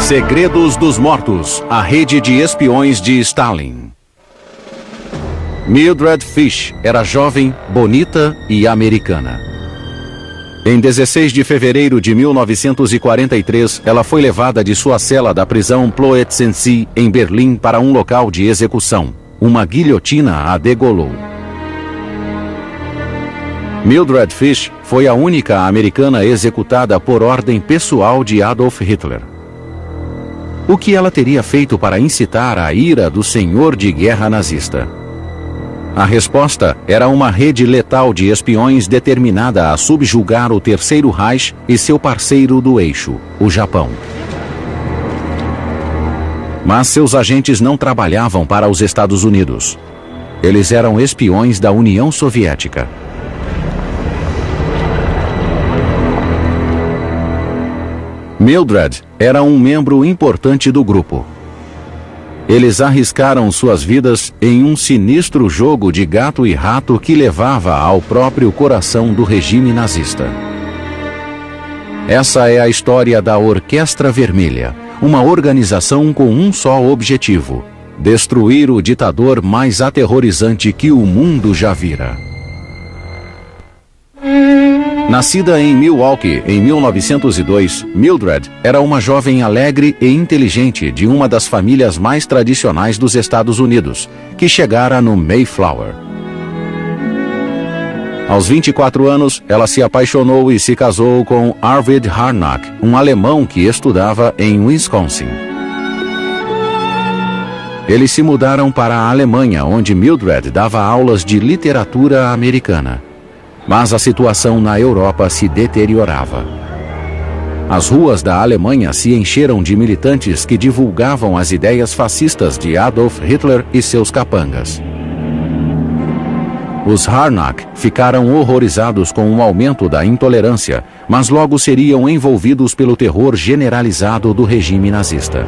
Segredos dos Mortos, a rede de espiões de Stalin. Mildred Fish era jovem, bonita e americana. Em 16 de fevereiro de 1943, ela foi levada de sua cela da prisão Ploetzency, em Berlim, para um local de execução. Uma guilhotina a degolou. Mildred Fish foi a única americana executada por ordem pessoal de Adolf Hitler. O que ela teria feito para incitar a ira do senhor de guerra nazista? A resposta era uma rede letal de espiões determinada a subjugar o Terceiro Reich e seu parceiro do eixo, o Japão. Mas seus agentes não trabalhavam para os Estados Unidos. Eles eram espiões da União Soviética. Mildred era um membro importante do grupo. Eles arriscaram suas vidas em um sinistro jogo de gato e rato que levava ao próprio coração do regime nazista. Essa é a história da Orquestra Vermelha, uma organização com um só objetivo: destruir o ditador mais aterrorizante que o mundo já vira. Nascida em Milwaukee em 1902, Mildred era uma jovem alegre e inteligente de uma das famílias mais tradicionais dos Estados Unidos, que chegara no Mayflower. Aos 24 anos, ela se apaixonou e se casou com Arvid Harnack, um alemão que estudava em Wisconsin. Eles se mudaram para a Alemanha, onde Mildred dava aulas de literatura americana. Mas a situação na Europa se deteriorava. As ruas da Alemanha se encheram de militantes que divulgavam as ideias fascistas de Adolf Hitler e seus capangas. Os Harnack ficaram horrorizados com o aumento da intolerância, mas logo seriam envolvidos pelo terror generalizado do regime nazista.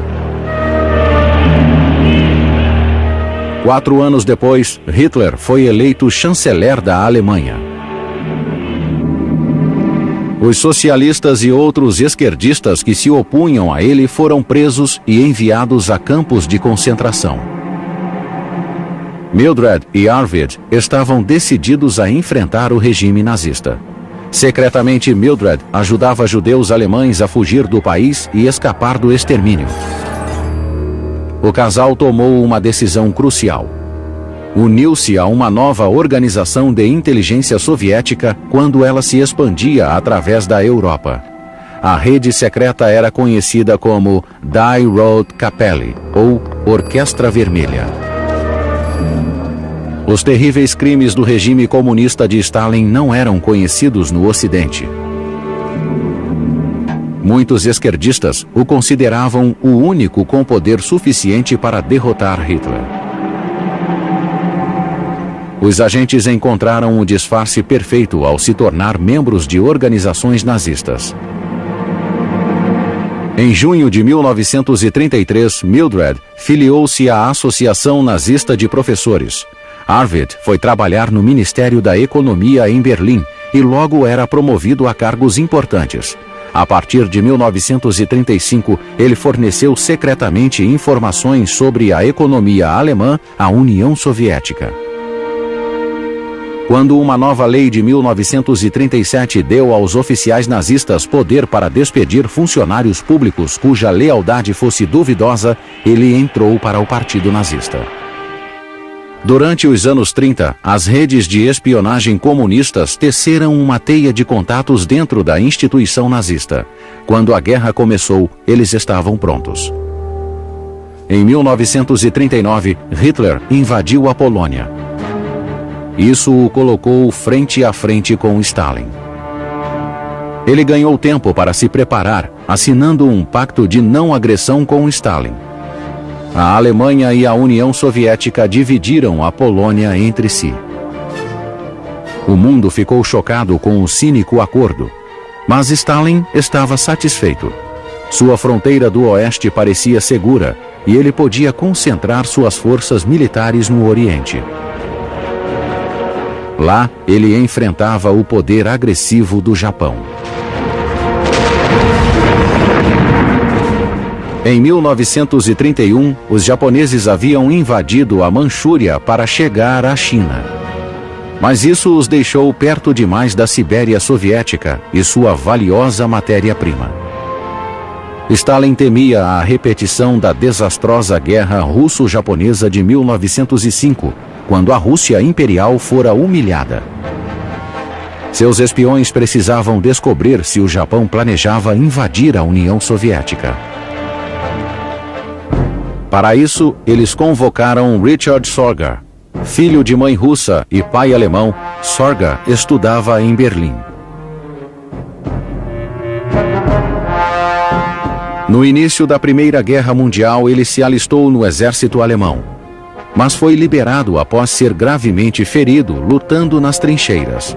4 anos depois, Hitler foi eleito chanceler da Alemanha. Os socialistas e outros esquerdistas que se opunham a ele foram presos e enviados a campos de concentração. Mildred e Arvid estavam decididos a enfrentar o regime nazista. Secretamente, Mildred ajudava judeus alemães a fugir do país e escapar do extermínio. O casal tomou uma decisão crucial. Uniu-se a uma nova organização de inteligência soviética quando ela se expandia através da Europa. A rede secreta era conhecida como Die Rote Kapelle, ou Orquestra Vermelha. Os terríveis crimes do regime comunista de Stalin não eram conhecidos no Ocidente. Muitos esquerdistas o consideravam o único com poder suficiente para derrotar Hitler. Os agentes encontraram o disfarce perfeito ao se tornar membros de organizações nazistas. Em junho de 1933, Mildred filiou-se à Associação Nazista de Professores. Arvid foi trabalhar no Ministério da Economia em Berlim e logo era promovido a cargos importantes. A partir de 1935, ele forneceu secretamente informações sobre a economia alemã à União Soviética. Quando uma nova lei de 1937 deu aos oficiais nazistas poder para despedir funcionários públicos cuja lealdade fosse duvidosa, ele entrou para o Partido Nazista. Durante os anos 30, as redes de espionagem comunistas teceram uma teia de contatos dentro da instituição nazista. Quando a guerra começou, eles estavam prontos. Em 1939, Hitler invadiu a Polônia. Isso o colocou frente a frente com Stalin. Ele ganhou tempo para se preparar, assinando um pacto de não agressão com Stalin. A Alemanha e a União Soviética dividiram a Polônia entre si. O mundo ficou chocado com o cínico acordo, mas Stalin estava satisfeito. Sua fronteira do oeste parecia segura e ele podia concentrar suas forças militares no Oriente. Lá, ele enfrentava o poder agressivo do Japão. Em 1931, os japoneses haviam invadido a Manchúria para chegar à China. Mas isso os deixou perto demais da Sibéria soviética e sua valiosa matéria-prima. Stalin temia a repetição da desastrosa Guerra Russo-Japonesa de 1905, quando a Rússia imperial fora humilhada. Seus espiões precisavam descobrir se o Japão planejava invadir a União Soviética. Para isso, eles convocaram Richard Sorga. Filho de mãe russa e pai alemão, Sorga estudava em Berlim. No início da Primeira Guerra Mundial, ele se alistou no exército alemão, mas foi liberado após ser gravemente ferido lutando nas trincheiras.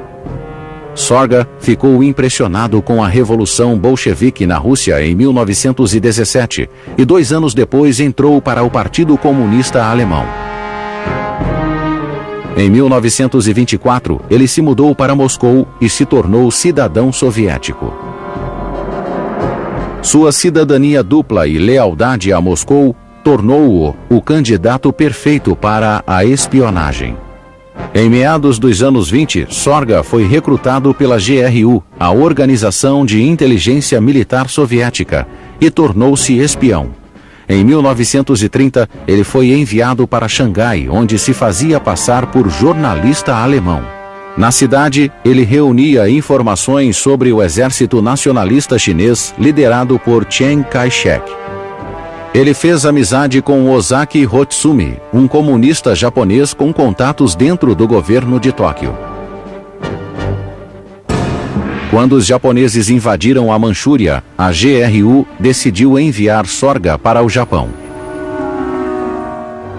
Sorga ficou impressionado com a Revolução Bolchevique na Rússia em 1917 e 2 anos depois entrou para o Partido Comunista Alemão. Em 1924, ele se mudou para Moscou e se tornou cidadão soviético. Sua cidadania dupla e lealdade a Moscou tornou-o o candidato perfeito para a espionagem. Em meados dos anos 20, Sorga foi recrutado pela GRU, a Organização de Inteligência Militar Soviética, e tornou-se espião. Em 1930, ele foi enviado para Xangai, onde se fazia passar por jornalista alemão. Na cidade, ele reunia informações sobre o exército nacionalista chinês liderado por Chiang Kai-shek. Ele fez amizade com Ozaki Hotsumi, um comunista japonês com contatos dentro do governo de Tóquio. Quando os japoneses invadiram a Manchúria, a GRU decidiu enviar Sorga para o Japão.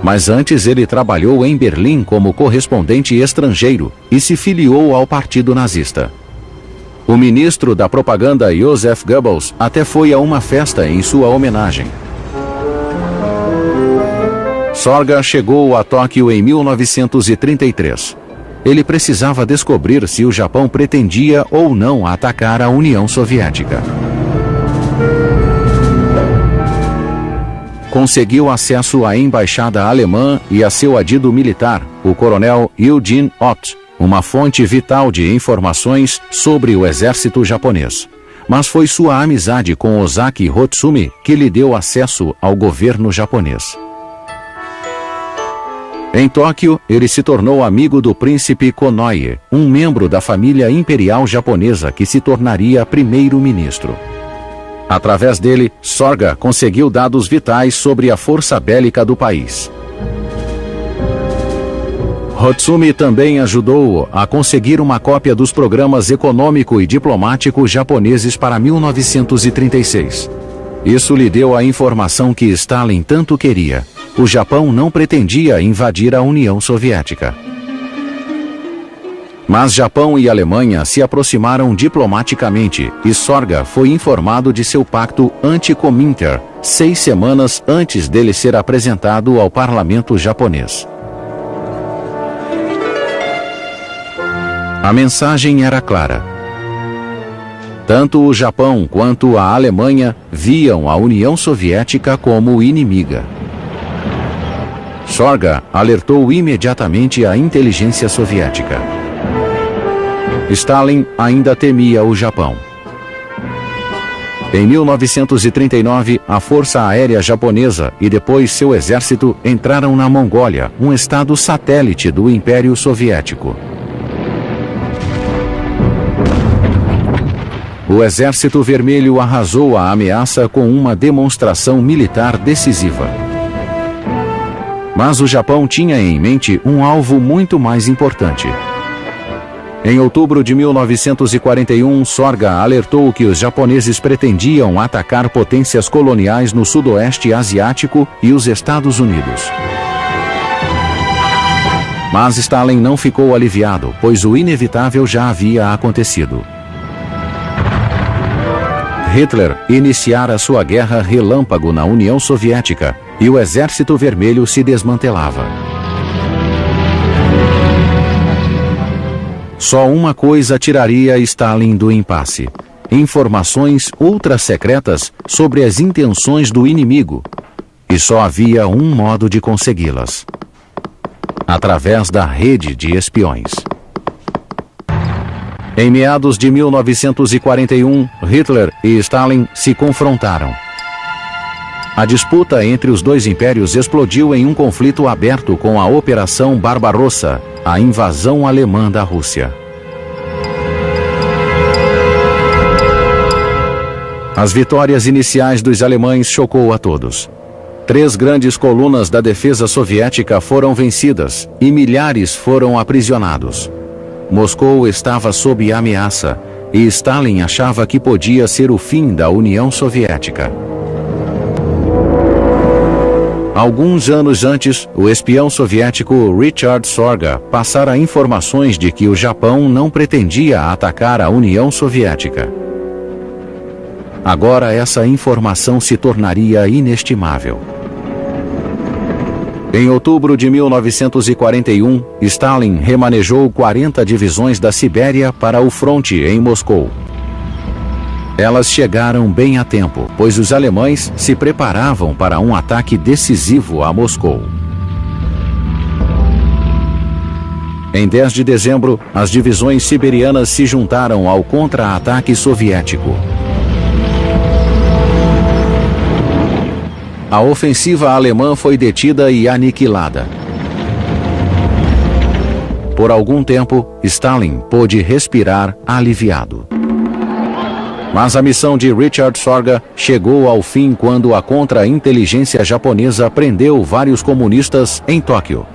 Mas antes ele trabalhou em Berlim como correspondente estrangeiro e se filiou ao Partido Nazista. O ministro da propaganda Joseph Goebbels até foi a uma festa em sua homenagem. Sorga chegou a Tóquio em 1933. Ele precisava descobrir se o Japão pretendia ou não atacar a União Soviética. Conseguiu acesso à embaixada alemã e a seu adido militar, o coronel Eugene Ott, uma fonte vital de informações sobre o exército japonês. Mas foi sua amizade com Ozaki Hotsumi que lhe deu acesso ao governo japonês. Em Tóquio, ele se tornou amigo do príncipe Konoye, um membro da família imperial japonesa que se tornaria primeiro-ministro. Através dele, Sorga conseguiu dados vitais sobre a força bélica do país. Hotsumi também ajudou-o a conseguir uma cópia dos programas econômico e diplomático japoneses para 1936. Isso lhe deu a informação que Stalin tanto queria. O Japão não pretendia invadir a União Soviética. Mas Japão e Alemanha se aproximaram diplomaticamente e Sorga foi informado de seu pacto anti-Cominter 6 semanas antes dele ser apresentado ao parlamento japonês. A mensagem era clara. Tanto o Japão quanto a Alemanha viam a União Soviética como inimiga. Sorga alertou imediatamente a inteligência soviética. Stalin ainda temia o Japão. Em 1939, a Força Aérea Japonesa e depois seu exército entraram na Mongólia, um estado satélite do Império Soviético. O Exército Vermelho arrasou a ameaça com uma demonstração militar decisiva. Mas o Japão tinha em mente um alvo muito mais importante. Em outubro de 1941, Sorga alertou que os japoneses pretendiam atacar potências coloniais no sudoeste asiático e os Estados Unidos. Mas Stalin não ficou aliviado, pois o inevitável já havia acontecido. Hitler iniciara sua guerra relâmpago na União Soviética e o Exército Vermelho se desmantelava. Só uma coisa tiraria Stalin do impasse. informações ultra-secretas sobre as intenções do inimigo, e só havia um modo de consegui-las: através da rede de espiões. Em meados de 1941, Hitler e Stalin se confrontaram. A disputa entre os dois impérios explodiu em um conflito aberto com a Operação Barbarossa, a invasão alemã da Rússia. As vitórias iniciais dos alemães chocou a todos. 3 grandes colunas da defesa soviética foram vencidas e milhares foram aprisionados. Moscou estava sob ameaça e Stalin achava que podia ser o fim da União Soviética. Alguns anos antes, o espião soviético Richard Sorga passara informações de que o Japão não pretendia atacar a União Soviética. Agora essa informação se tornaria inestimável. Em outubro de 1941, Stalin remanejou 40 divisões da Sibéria para o fronte em Moscou. Elas chegaram bem a tempo, pois os alemães se preparavam para um ataque decisivo a Moscou. Em 10 de dezembro, as divisões siberianas se juntaram ao contra-ataque soviético. A ofensiva alemã foi detida e aniquilada. Por algum tempo, Stalin pôde respirar aliviado. Mas a missão de Richard Sorga chegou ao fim quando a contra-inteligência japonesa prendeu vários comunistas em Tóquio.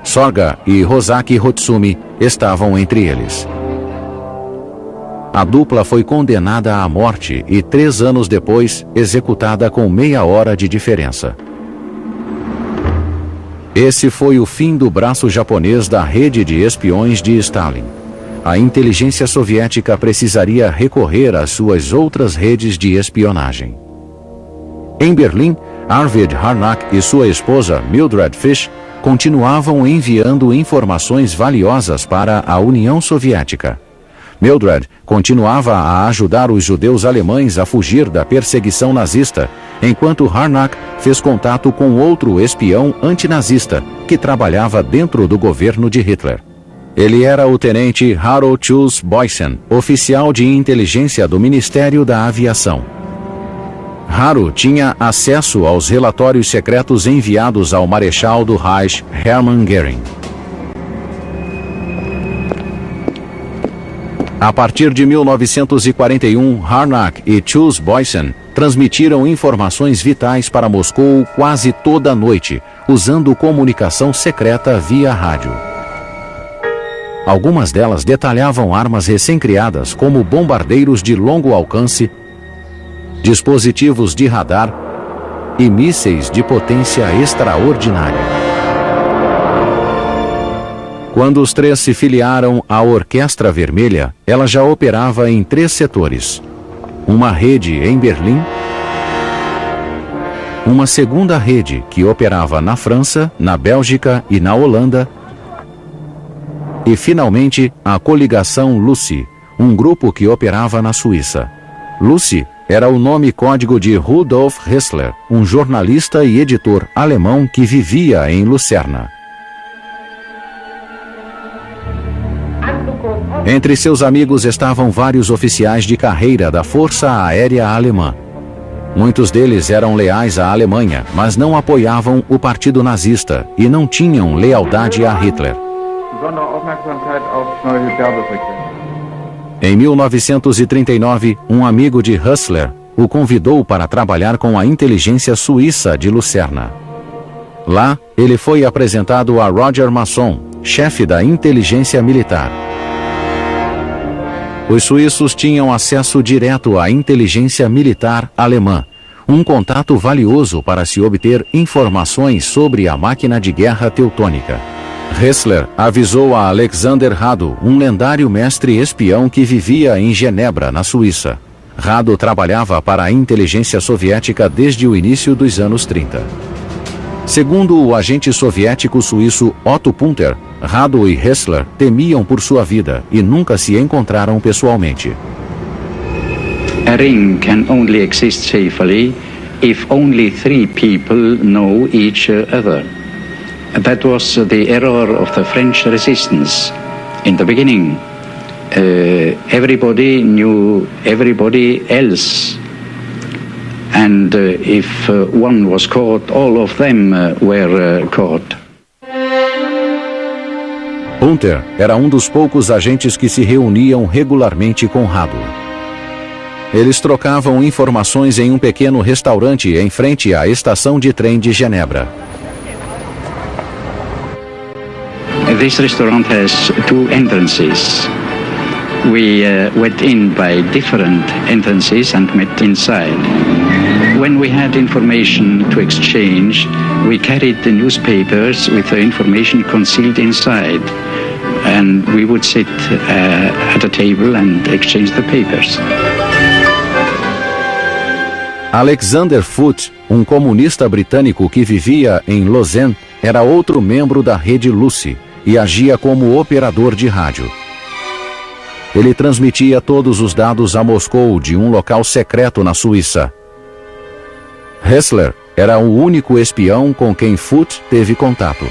Sorga e Hosaki Hotsumi estavam entre eles. A dupla foi condenada à morte e 3 anos depois, executada com meia hora de diferença. Esse foi o fim do braço japonês da rede de espiões de Stalin. A inteligência soviética precisaria recorrer às suas outras redes de espionagem. Em Berlim, Arvid Harnack e sua esposa Mildred Fish continuavam enviando informações valiosas para a União Soviética. Mildred continuava a ajudar os judeus alemães a fugir da perseguição nazista, enquanto Harnack fez contato com outro espião antinazista que trabalhava dentro do governo de Hitler. Ele era o tenente Harold Schulz Boysen, oficial de inteligência do Ministério da Aviação. Haro tinha acesso aos relatórios secretos enviados ao marechal do Reich Hermann Göring. A partir de 1941, Harnack e Schulz Boysen transmitiram informações vitais para Moscou quase toda noite, usando comunicação secreta via rádio. Algumas delas detalhavam armas recém-criadas como bombardeiros de longo alcance, dispositivos de radar e mísseis de potência extraordinária. Quando os 3 se filiaram à Orquestra Vermelha, ela já operava em 3 setores: uma rede em Berlim, uma segunda rede que operava na França, na Bélgica e na Holanda, e finalmente a coligação Lucy, um grupo que operava na Suíça. Lucy era o nome código de Rudolf Hessler, um jornalista e editor alemão que vivia em Lucerna. Entre seus amigos estavam vários oficiais de carreira da Força Aérea Alemã. Muitos deles eram leais à Alemanha, mas não apoiavam o Partido Nazista e não tinham lealdade a Hitler. Em 1939, um amigo de Hessler o convidou para trabalhar com a inteligência suíça de Lucerna. Lá, ele foi apresentado a Roger Masson, chefe da inteligência militar. Os suíços tinham acesso direto à inteligência militar alemã, um contato valioso para se obter informações sobre a máquina de guerra teutônica. Hessler avisou a Alexander Rado, um lendário mestre espião que vivia em Genebra, na Suíça. Rado trabalhava para a inteligência soviética desde o início dos anos 30. Segundo o agente soviético suíço Otto Punter, Rado e Hessler temiam por sua vida e nunca se encontraram pessoalmente. A ring can only exist safely if only 3 people know each other. That was the error of the French resistance. In the beginning, everybody knew everybody else. And if one was caught, all of them were caught. Hunter era um dos poucos agentes que se reuniam regularmente com Rado. Eles trocavam informações em um pequeno restaurante em frente à estação de trem de Genebra. This restaurant has 2 entrances. We went in by different entrances and met inside. When we had information to exchange, we carried the newspapers with the information concealed inside. And we would sit at a table and exchange the papers. Alexander Foote, um comunista britânico que vivia em Lausanne, era outro membro da rede Lucy e agia como operador de rádio. Ele transmitia todos os dados a Moscou de um local secreto na Suíça. Hessler era o único espião com quem Foote teve contato.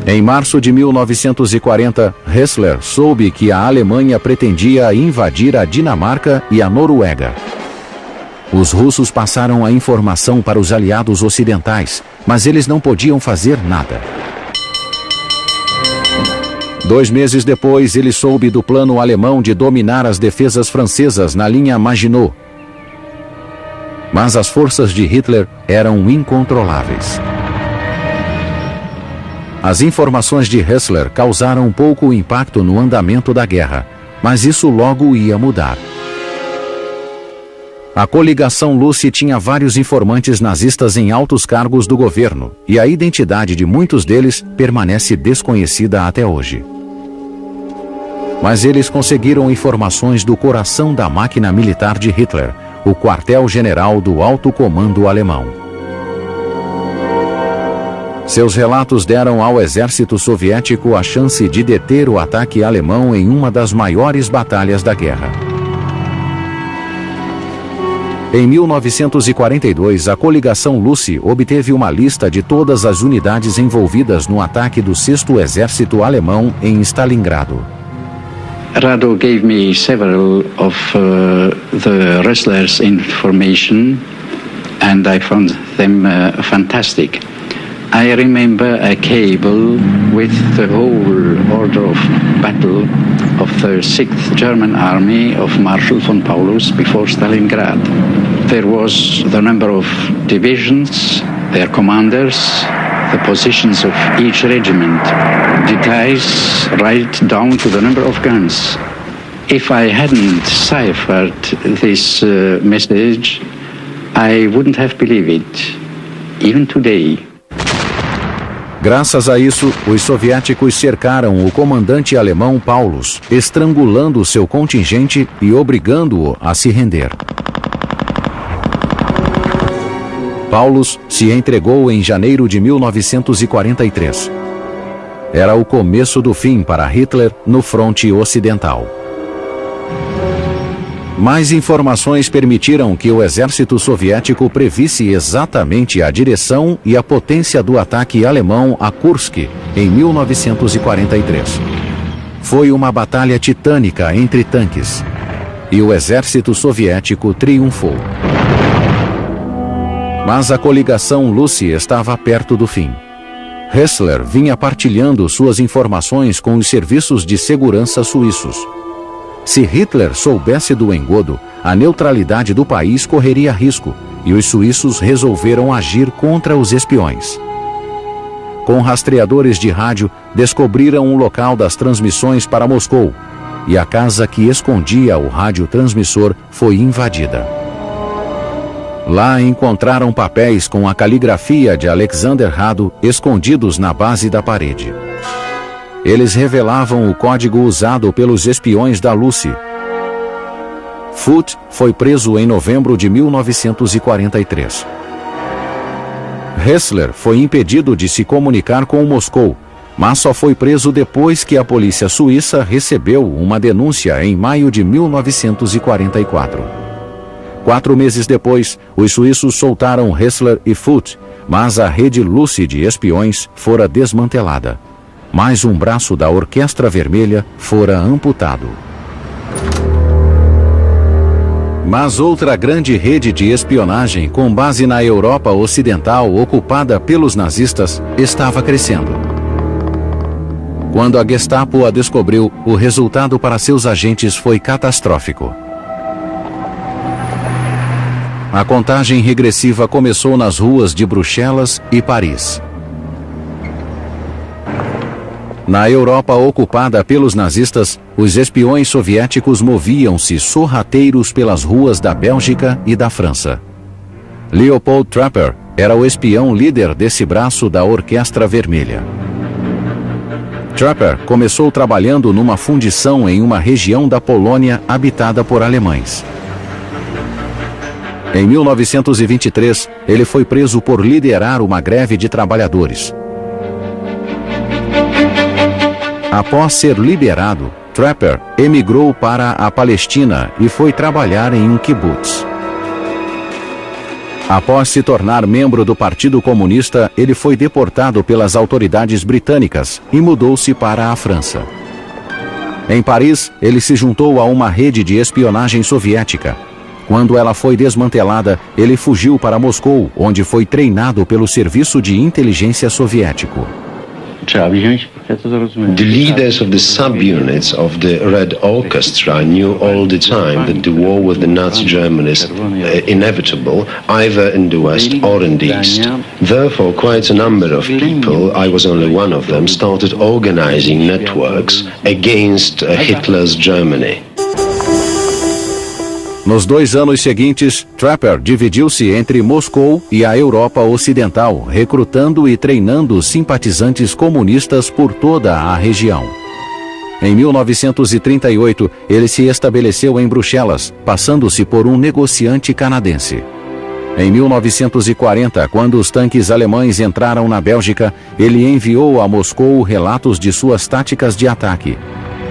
Em março de 1940, Hessler soube que a Alemanha pretendia invadir a Dinamarca e a Noruega. Os russos passaram a informação para os aliados ocidentais, mas eles não podiam fazer nada. 2 meses depois, ele soube do plano alemão de dominar as defesas francesas na linha Maginot. Mas as forças de Hitler eram incontroláveis. As informações de Hessler causaram pouco impacto no andamento da guerra, mas isso logo ia mudar. A coligação Lucy tinha vários informantes nazistas em altos cargos do governo, e a identidade de muitos deles permanece desconhecida até hoje. Mas eles conseguiram informações do coração da máquina militar de Hitler, o quartel-general do alto comando alemão. Seus relatos deram ao exército soviético a chance de deter o ataque alemão em uma das maiores batalhas da guerra. Em 1942, a coligação Lucy obteve uma lista de todas as unidades envolvidas no ataque do 6º Exército Alemão em Stalingrado. Rado gave me several of the wrestlers' information, and I found them fantastic. I remember a cable with the whole order of battle of the 6th German Army of Marshal von Paulus before Stalingrad. There was the number of divisions, their commanders, the positions of each regiment, details right down to the number of guns. If I hadn't ciphered this message, I wouldn't have believed it, even today. Graças a isso, os soviéticos cercaram o comandante alemão Paulus, estrangulando seu contingente e obrigando-o a se render. Paulus se entregou em janeiro de 1943. Era o começo do fim para Hitler no fronte ocidental. Mais informações permitiram que o exército soviético previsse exatamente a direção e a potência do ataque alemão a Kursk, em 1943. Foi uma batalha titânica entre tanques, e o exército soviético triunfou. Mas a coligação Lucy estava perto do fim. Hessler vinha partilhando suas informações com os serviços de segurança suíços. Se Hitler soubesse do engodo, a neutralidade do país correria risco, e os suíços resolveram agir contra os espiões. Com rastreadores de rádio, descobriram um local das transmissões para Moscou, e a casa que escondia o radiotransmissor foi invadida. Lá encontraram papéis com a caligrafia de Alexander Rado escondidos na base da parede. Eles revelavam o código usado pelos espiões da Lucy. Foote foi preso em novembro de 1943. Hessler foi impedido de se comunicar com Moscou, mas só foi preso depois que a polícia suíça recebeu uma denúncia em maio de 1944. 4 meses depois, os suíços soltaram Hessler e Foote, mas a rede Lucy de espiões fora desmantelada. Mais um braço da Orquestra Vermelha fora amputado. Mas outra grande rede de espionagem com base na Europa Ocidental ocupada pelos nazistas estava crescendo. Quando a Gestapo a descobriu, o resultado para seus agentes foi catastrófico. A contagem regressiva começou nas ruas de Bruxelas e Paris. Na Europa ocupada pelos nazistas, os espiões soviéticos moviam-se sorrateiros pelas ruas da Bélgica e da França. Leopold Trapper era o espião líder desse braço da Orquestra Vermelha. Trapper começou trabalhando numa fundição em uma região da Polônia habitada por alemães. Em 1923, ele foi preso por liderar uma greve de trabalhadores. Após ser liberado, Trapper emigrou para a Palestina e foi trabalhar em um kibbutz. Após se tornar membro do Partido Comunista, ele foi deportado pelas autoridades britânicas e mudou-se para a França. Em Paris, ele se juntou a uma rede de espionagem soviética. Quando ela foi desmantelada, ele fugiu para Moscou, onde foi treinado pelo Serviço de Inteligência Soviético. The leaders of the subunits of the Red Orchestra knew all the time that the war with the Nazi Germany is inevitable, either in the West or in the East. Therefore, quite a number of people, I was only one of them, started organizing networks against Hitler's Germany. Nos 2 anos seguintes, Trapper dividiu-se entre Moscou e a Europa Ocidental, recrutando e treinando simpatizantes comunistas por toda a região. Em 1938, ele se estabeleceu em Bruxelas, passando-se por um negociante canadense. Em 1940, quando os tanques alemães entraram na Bélgica, ele enviou a Moscou relatos de suas táticas de ataque.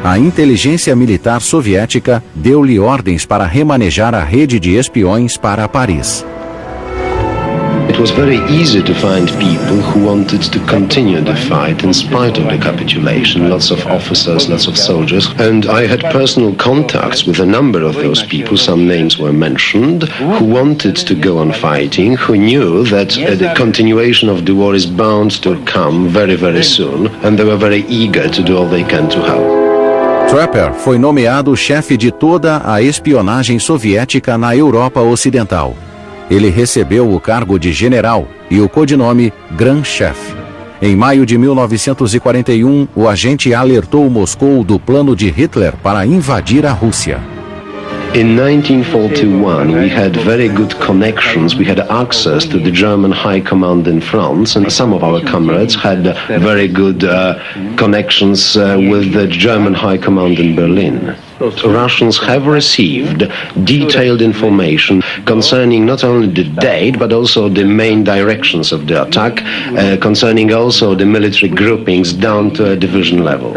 A inteligência militar soviética deu-lhe ordens para remanejar a rede de espiões para Paris. It was very easy to find people who wanted to continue the fight in spite of the capitulation, lots of officers, lots of soldiers, and I had personal contacts with a number of those people, some names were mentioned, who wanted to go on fighting, who knew that the continuation of the war is bound to come very, very soon, and they were very eager to do all they can to help. Trapper foi nomeado chefe de toda a espionagem soviética na Europa Ocidental. Ele recebeu o cargo de general e o codinome Grand Chef. Em maio de 1941, o agente alertou Moscou do plano de Hitler para invadir a Rússia. In 1941, we had very good connections. We had access to the German High Command in France, and some of our comrades had very good connections with the German High Command in Berlin. Russians have received detailed information concerning not only the date, but also the main directions of the attack, concerning also the military groupings down to a division level.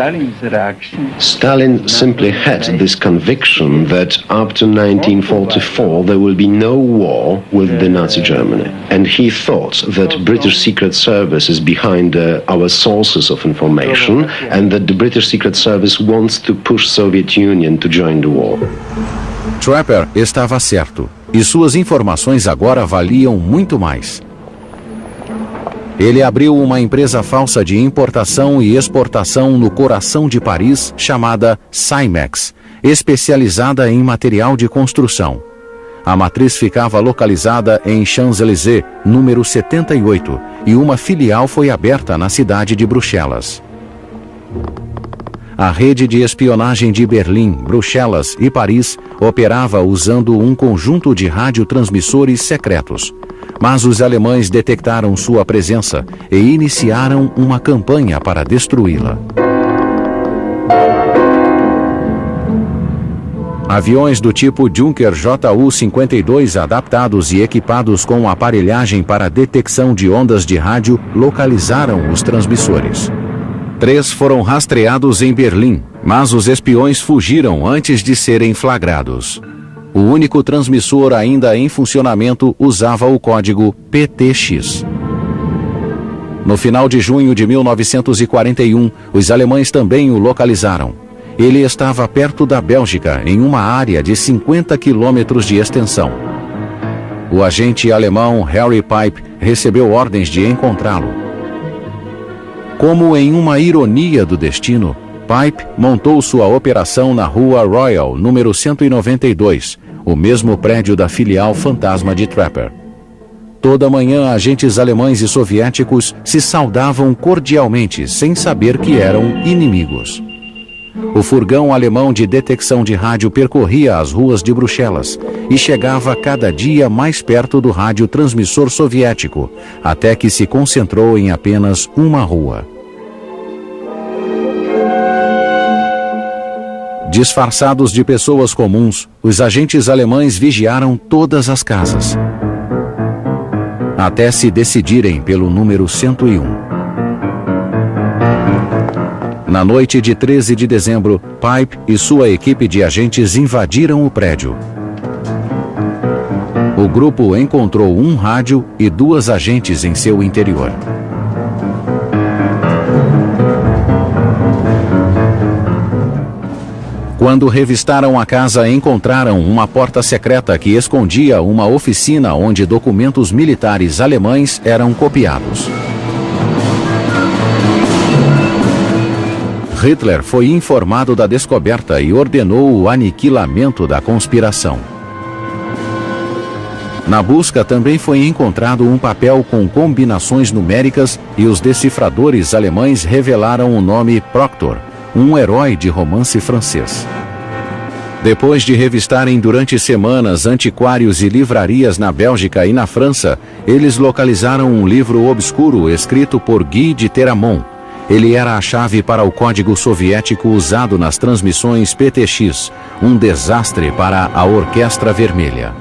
Stalin simply had this conviction that up to 1944 there will be no war with the Nazi Germany. And he thought that British Secret Service is behind our sources of information, and that the British Secret Service wants to push Soviet Union to join the war. Trapper estava certo, e suas informações agora valiam muito mais. Ele abriu uma empresa falsa de importação e exportação no coração de Paris, chamada Cymex, especializada em material de construção. A matriz ficava localizada em Champs-Élysées, número 78, e uma filial foi aberta na cidade de Bruxelas. A rede de espionagem de Berlim, Bruxelas e Paris operava usando um conjunto de radiotransmissores secretos. Mas os alemães detectaram sua presença e iniciaram uma campanha para destruí-la. Aviões do tipo Junker Ju-52 adaptados e equipados com aparelhagem para detecção de ondas de rádio localizaram os transmissores. 3 foram rastreados em Berlim, mas os espiões fugiram antes de serem flagrados. O único transmissor ainda em funcionamento usava o código PTX. No final de junho de 1941, os alemães também o localizaram. Ele estava perto da Bélgica, em uma área de 50 quilômetros de extensão. O agente alemão Harry Pipe recebeu ordens de encontrá-lo. Como em uma ironia do destino, Pipe montou sua operação na Rua Royal, número 192, o mesmo prédio da filial fantasma de Trapper. Toda manhã, agentes alemães e soviéticos se saudavam cordialmente, sem saber que eram inimigos. O furgão alemão de detecção de rádio percorria as ruas de Bruxelas e chegava cada dia mais perto do radiotransmissor soviético, até que se concentrou em apenas uma rua. Disfarçados de pessoas comuns, os agentes alemães vigiaram todas as casas, até se decidirem pelo número 101. Na noite de 13 de dezembro, Pipe e sua equipe de agentes invadiram o prédio. O grupo encontrou um rádio e 2 agentes em seu interior. Quando revistaram a casa, encontraram uma porta secreta que escondia uma oficina onde documentos militares alemães eram copiados. Hitler foi informado da descoberta e ordenou o aniquilamento da conspiração. Na busca também foi encontrado um papel com combinações numéricas e os decifradores alemães revelaram o nome Proctor, um herói de romance francês. Depois de revistarem durante semanas antiquários e livrarias na Bélgica e na França, eles localizaram um livro obscuro escrito por Guy de Teramont. Ele era a chave para o código soviético usado nas transmissões PTX, um desastre para a Orquestra Vermelha.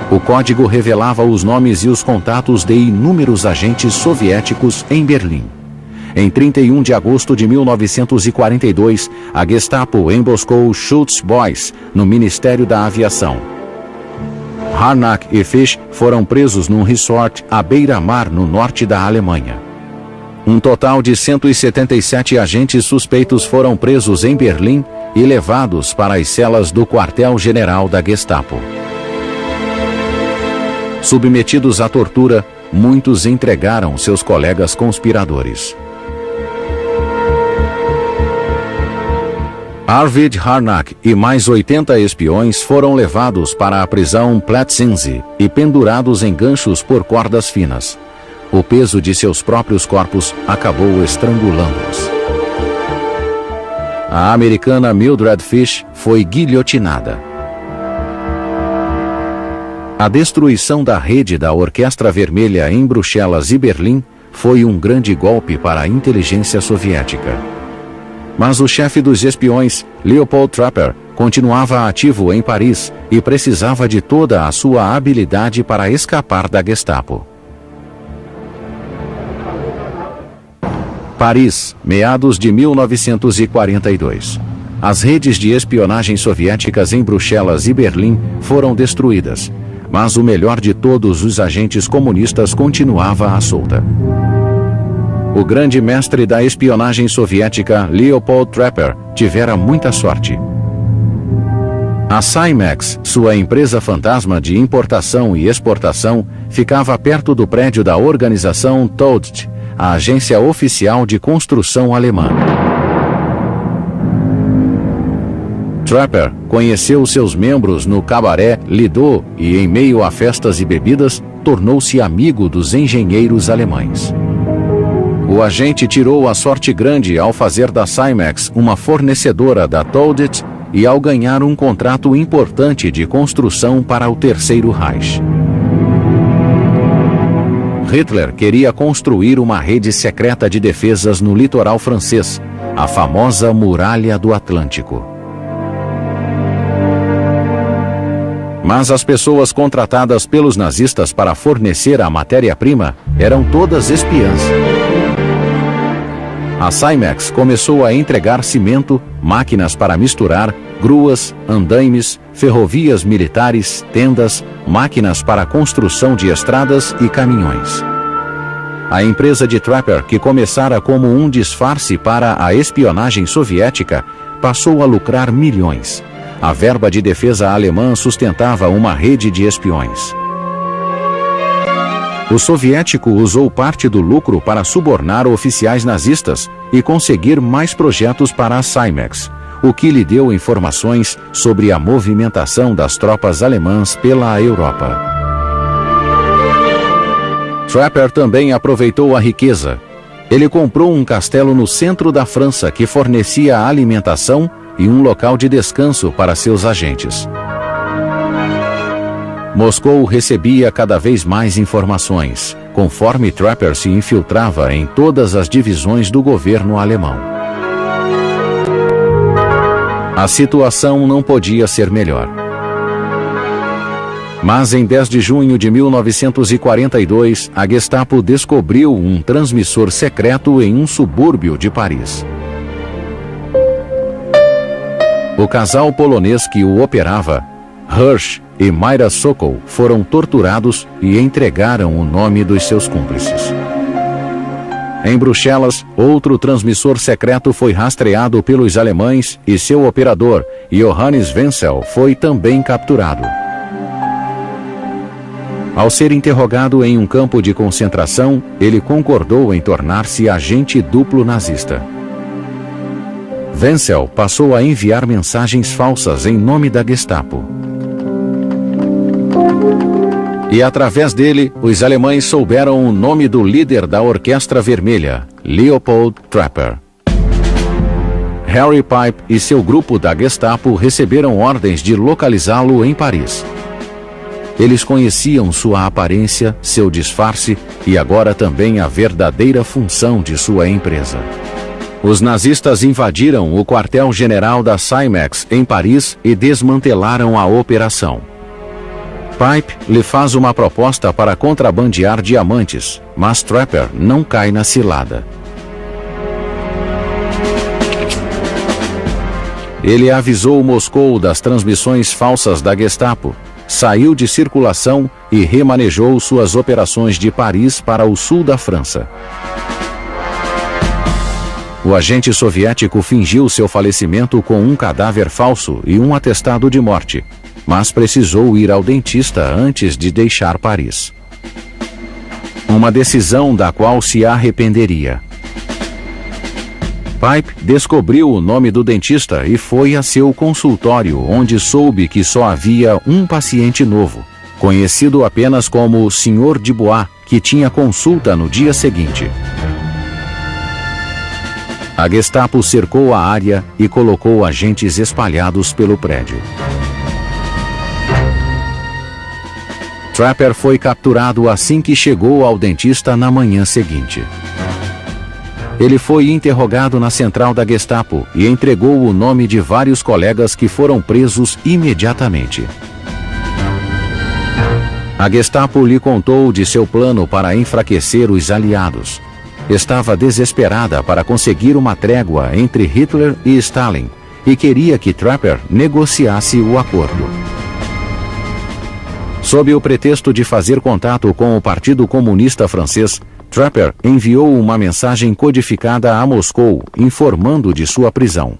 O código revelava os nomes e os contatos de inúmeros agentes soviéticos em Berlim. Em 31 de agosto de 1942, a Gestapo emboscou Schultz Boyce, no Ministério da Aviação. Harnack e Fisch foram presos num resort à beira-mar no norte da Alemanha. Um total de 177 agentes suspeitos foram presos em Berlim e levados para as celas do quartel-general da Gestapo. Submetidos à tortura, muitos entregaram seus colegas conspiradores. Arvid Harnack e mais 80 espiões foram levados para a prisão Plötzensee e pendurados em ganchos por cordas finas. O peso de seus próprios corpos acabou estrangulando-os. A americana Mildred Fish foi guilhotinada. A destruição da rede da Orquestra Vermelha em Bruxelas e Berlim foi um grande golpe para a inteligência soviética. Mas o chefe dos espiões, Leopold Trapper, continuava ativo em Paris e precisava de toda a sua habilidade para escapar da Gestapo. Paris, meados de 1942. As redes de espionagem soviéticas em Bruxelas e Berlim foram destruídas, mas o melhor de todos os agentes comunistas continuava à solta. O grande mestre da espionagem soviética, Leopold Trapper, tivera muita sorte. A Cymex, sua empresa fantasma de importação e exportação, ficava perto do prédio da organização Todt, a agência oficial de construção alemã. Trapper conheceu seus membros no cabaré Lido e, em meio a festas e bebidas, tornou-se amigo dos engenheiros alemães. O agente tirou a sorte grande ao fazer da Cymex uma fornecedora da Todt e ao ganhar um contrato importante de construção para o Terceiro Reich. Hitler queria construir uma rede secreta de defesas no litoral francês, a famosa Muralha do Atlântico. Mas as pessoas contratadas pelos nazistas para fornecer a matéria-prima eram todas espiãs. A Simex começou a entregar cimento, máquinas para misturar, gruas, andaimes, ferrovias militares, tendas, máquinas para construção de estradas e caminhões. A empresa de Trapper, que começara como um disfarce para a espionagem soviética, passou a lucrar milhões. A verba de defesa alemã sustentava uma rede de espiões. O soviético usou parte do lucro para subornar oficiais nazistas e conseguir mais projetos para a Simex, o que lhe deu informações sobre a movimentação das tropas alemãs pela Europa. Trapper também aproveitou a riqueza. Ele comprou um castelo no centro da França que fornecia alimentação e um local de descanso para seus agentes. Moscou recebia cada vez mais informações, conforme Trapper se infiltrava em todas as divisões do governo alemão. A situação não podia ser melhor. Mas em 10 de junho de 1942, a Gestapo descobriu um transmissor secreto em um subúrbio de Paris. O casal polonês que o operava, Hirsch e Myra Sokol, foram torturados e entregaram o nome dos seus cúmplices. Em Bruxelas, outro transmissor secreto foi rastreado pelos alemães e seu operador, Johannes Wenzel, foi também capturado. Ao ser interrogado em um campo de concentração, ele concordou em tornar-se agente duplo nazista. Wenzel passou a enviar mensagens falsas em nome da Gestapo. E através dele, os alemães souberam o nome do líder da Orquestra Vermelha, Leopold Trapper. Harry Pipe e seu grupo da Gestapo receberam ordens de localizá-lo em Paris. Eles conheciam sua aparência, seu disfarce e agora também a verdadeira função de sua empresa. Os nazistas invadiram o quartel-general da Simex em Paris e desmantelaram a operação. Pipe lhe faz uma proposta para contrabandear diamantes, mas Trapper não cai na cilada. Ele avisou Moscou das transmissões falsas da Gestapo, saiu de circulação e remanejou suas operações de Paris para o sul da França. O agente soviético fingiu seu falecimento com um cadáver falso e um atestado de morte, mas precisou ir ao dentista antes de deixar Paris. Uma decisão da qual se arrependeria. Pipe descobriu o nome do dentista e foi a seu consultório, onde soube que só havia um paciente novo, conhecido apenas como Sr. Dubois, que tinha consulta no dia seguinte. A Gestapo cercou a área e colocou agentes espalhados pelo prédio. Trapper foi capturado assim que chegou ao dentista na manhã seguinte. Ele foi interrogado na central da Gestapo e entregou o nome de vários colegas que foram presos imediatamente. A Gestapo lhe contou de seu plano para enfraquecer os aliados. Estava desesperada para conseguir uma trégua entre Hitler e Stalin e queria que Trapper negociasse o acordo. Sob o pretexto de fazer contato com o Partido Comunista Francês, Trapper enviou uma mensagem codificada a Moscou, informando de sua prisão.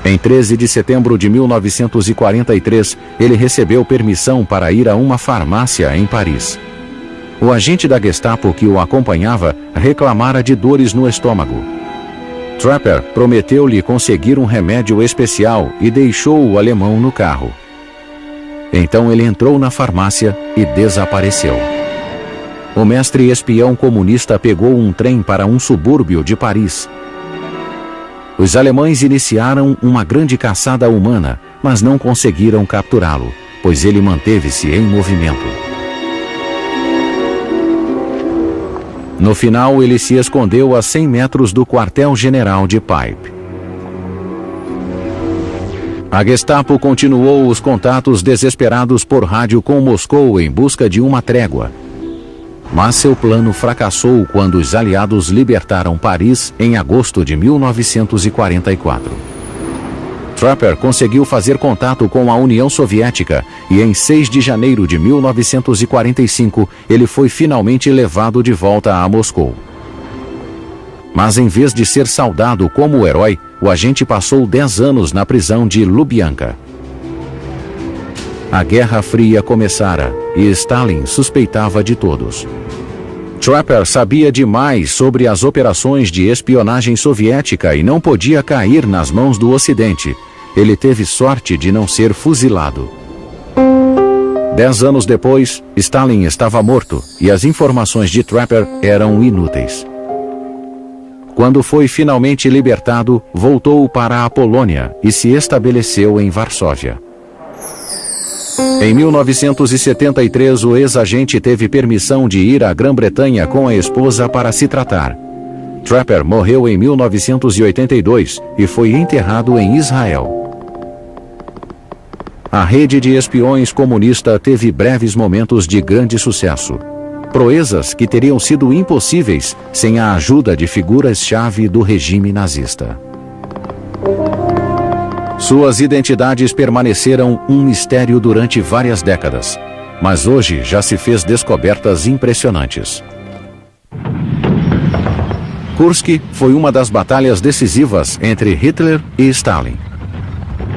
Em 13 de setembro de 1943, ele recebeu permissão para ir a uma farmácia em Paris. O agente da Gestapo que o acompanhava reclamara de dores no estômago. Trapper prometeu-lhe conseguir um remédio especial e deixou o alemão no carro. Então ele entrou na farmácia e desapareceu. O mestre espião comunista pegou um trem para um subúrbio de Paris. Os alemães iniciaram uma grande caçada humana, mas não conseguiram capturá-lo, pois ele manteve-se em movimento. No final, ele se escondeu a 100 metros do quartel-general de Pipe. A Gestapo continuou os contatos desesperados por rádio com Moscou em busca de uma trégua. Mas seu plano fracassou quando os aliados libertaram Paris em agosto de 1944. Trapper conseguiu fazer contato com a União Soviética e em 6 de janeiro de 1945 ele foi finalmente levado de volta a Moscou. Mas em vez de ser saudado como herói, o agente passou 10 anos na prisão de Lubyanka. A Guerra Fria começara e Stalin suspeitava de todos. Trapper sabia demais sobre as operações de espionagem soviética e não podia cair nas mãos do Ocidente. Ele teve sorte de não ser fuzilado. 10 anos depois, Stalin estava morto e as informações de Trapper eram inúteis. Quando foi finalmente libertado, voltou para a Polônia e se estabeleceu em Varsóvia. Em 1973, o ex-agente teve permissão de ir à Grã-Bretanha com a esposa para se tratar. Trapper morreu em 1982 e foi enterrado em Israel. A rede de espiões comunista teve breves momentos de grande sucesso. Proezas que teriam sido impossíveis sem a ajuda de figuras-chave do regime nazista. Suas identidades permaneceram um mistério durante várias décadas, mas hoje já se fez descobertas impressionantes. Kursk foi uma das batalhas decisivas entre Hitler e Stalin.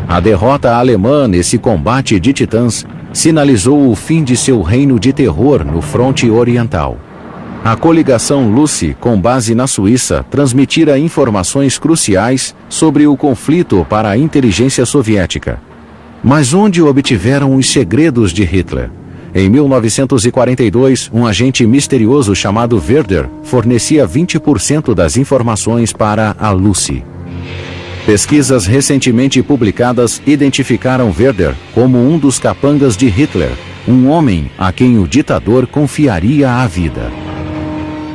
A derrota alemã nesse combate de titãs sinalizou o fim de seu reino de terror no fronte oriental. A coligação Lucy, com base na Suíça, transmitira informações cruciais sobre o conflito para a inteligência soviética. Mas onde obtiveram os segredos de Hitler? Em 1942, um agente misterioso chamado Werder fornecia 20% das informações para a Lucy. Pesquisas recentemente publicadas identificaram Werder como um dos capangas de Hitler, um homem a quem o ditador confiaria a vida.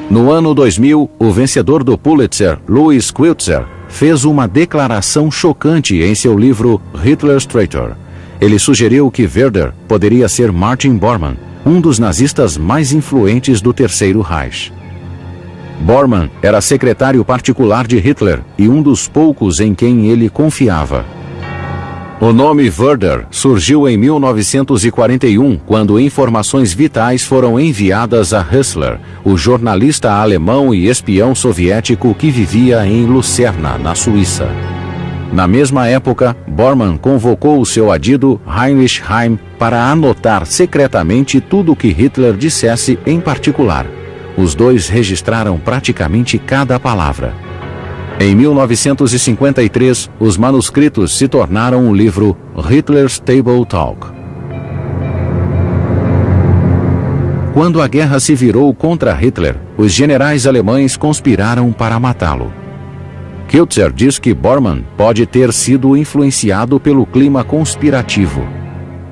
No ano 2000, o vencedor do Pulitzer, Louis Quiltzer, fez uma declaração chocante em seu livro Hitler's Traitor. Ele sugeriu que Werder poderia ser Martin Bormann, um dos nazistas mais influentes do Terceiro Reich. Bormann era secretário particular de Hitler e um dos poucos em quem ele confiava. O nome Werder surgiu em 1941, quando informações vitais foram enviadas a Hustler, o jornalista alemão e espião soviético que vivia em Lucerna, na Suíça. Na mesma época, Bormann convocou o seu adido Heinrich Heim para anotar secretamente tudo o que Hitler dissesse em particular. Os dois registraram praticamente cada palavra. Em 1953, os manuscritos se tornaram o livro Hitler's Table Talk. Quando a guerra se virou contra Hitler, os generais alemães conspiraram para matá-lo. Quiltzer diz que Bormann pode ter sido influenciado pelo clima conspirativo.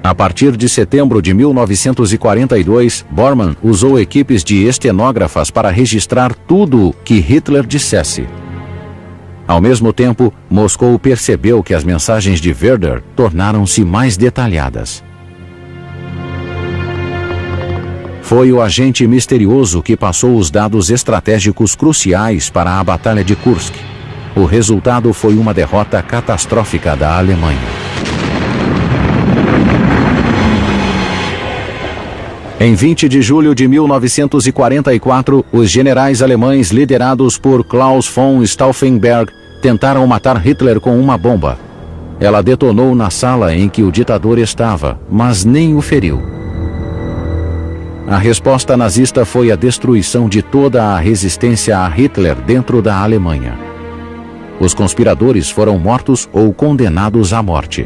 A partir de setembro de 1942, Bormann usou equipes de estenógrafas para registrar tudo o que Hitler dissesse. Ao mesmo tempo, Moscou percebeu que as mensagens de Werder tornaram-se mais detalhadas. Foi o agente misterioso que passou os dados estratégicos cruciais para a Batalha de Kursk. O resultado foi uma derrota catastrófica da Alemanha. Em 20 de julho de 1944, os generais alemães liderados por Klaus von Stauffenberg tentaram matar Hitler com uma bomba. Ela detonou na sala em que o ditador estava, mas nem o feriu. A resposta nazista foi a destruição de toda a resistência a Hitler dentro da Alemanha. Os conspiradores foram mortos ou condenados à morte.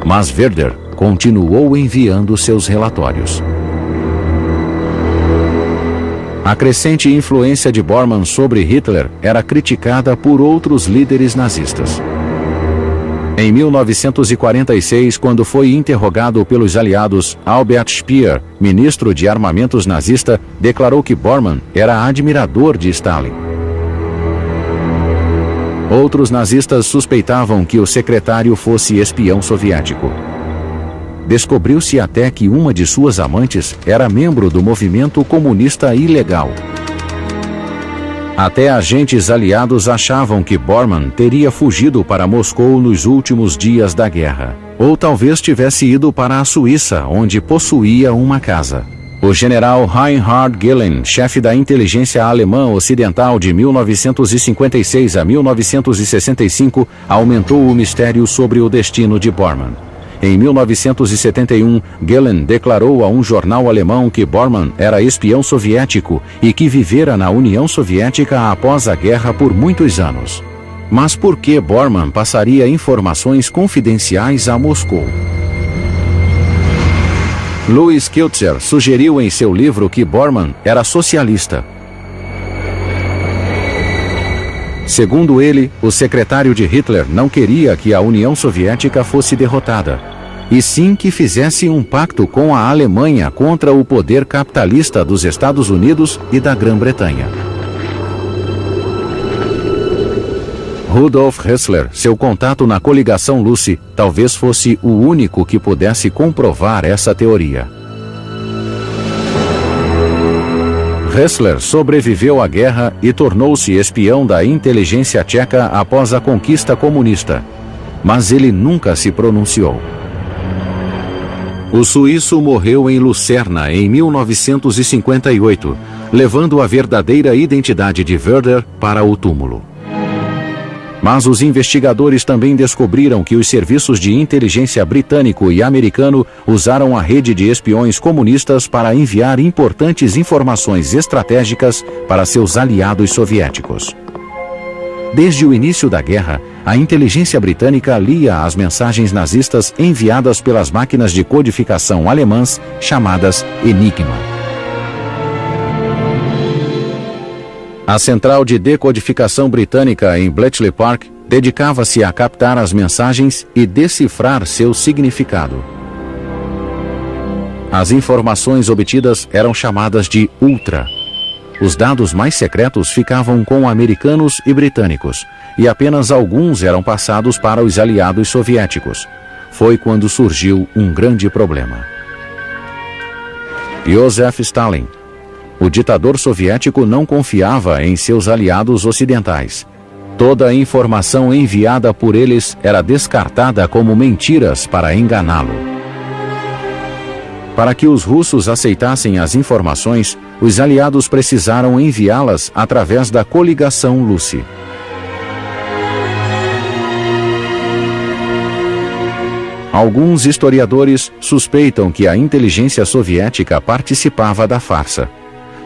Mas Werder continuou enviando seus relatórios. A crescente influência de Bormann sobre Hitler era criticada por outros líderes nazistas. Em 1946, quando foi interrogado pelos aliados, Albert Speer, ministro de armamentos nazista, declarou que Bormann era admirador de Stalin. Outros nazistas suspeitavam que o secretário fosse espião soviético. descobriu-se até que uma de suas amantes era membro do movimento comunista ilegal. Até agentes aliados achavam que Bormann teria fugido para Moscou nos últimos dias da guerra. Ou talvez tivesse ido para a Suíça, onde possuía uma casa. O general Reinhard Gehlen, chefe da inteligência alemã ocidental de 1956 a 1965, aumentou o mistério sobre o destino de Bormann. Em 1971, Gehlen declarou a um jornal alemão que Bormann era espião soviético e que vivera na União Soviética após a guerra por muitos anos. Mas por que Bormann passaria informações confidenciais a Moscou? Louis Kiltzer sugeriu em seu livro que Bormann era socialista. Segundo ele, o secretário de Hitler não queria que a União Soviética fosse derrotada, e sim que fizesse um pacto com a Alemanha contra o poder capitalista dos Estados Unidos e da Grã-Bretanha. Rudolf Hessler, seu contato na coligação Lucy, talvez fosse o único que pudesse comprovar essa teoria. Hessler sobreviveu à guerra e tornou-se espião da inteligência tcheca após a conquista comunista, mas ele nunca se pronunciou. O suíço morreu em Lucerna em 1958, levando a verdadeira identidade de Werder para o túmulo. Mas os investigadores também descobriram que os serviços de inteligência britânico e americano usaram a rede de espiões comunistas para enviar importantes informações estratégicas para seus aliados soviéticos. Desde o início da guerra, a inteligência britânica lia as mensagens nazistas enviadas pelas máquinas de codificação alemãs chamadas Enigma. A central de decodificação britânica em Bletchley Park dedicava-se a captar as mensagens e decifrar seu significado. As informações obtidas eram chamadas de Ultra. Os dados mais secretos ficavam com americanos e britânicos, e apenas alguns eram passados para os aliados soviéticos. Foi quando surgiu um grande problema. Joseph Stalin. O ditador soviético não confiava em seus aliados ocidentais. Toda a informação enviada por eles era descartada como mentiras para enganá-lo. Para que os russos aceitassem as informações, os aliados precisaram enviá-las através da coligação Lucy. Alguns historiadores suspeitam que a inteligência soviética participava da farsa.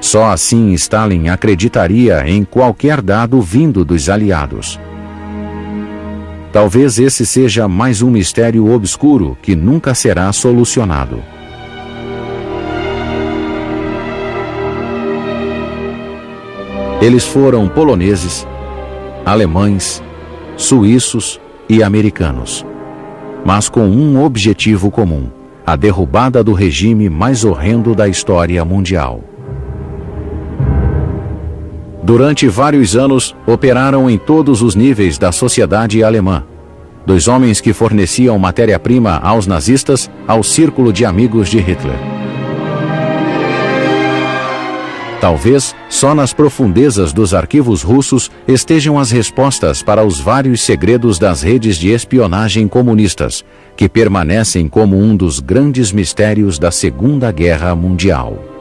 Só assim Stalin acreditaria em qualquer dado vindo dos aliados. Talvez esse seja mais um mistério obscuro que nunca será solucionado. Eles foram poloneses, alemães, suíços e americanos, mas com um objetivo comum: a derrubada do regime mais horrendo da história mundial. Durante vários anos, operaram em todos os níveis da sociedade alemã, dos homens que forneciam matéria-prima aos nazistas ao círculo de amigos de Hitler. Talvez só nas profundezas dos arquivos russos estejam as respostas para os vários segredos das redes de espionagem comunistas, que permanecem como um dos grandes mistérios da Segunda Guerra Mundial.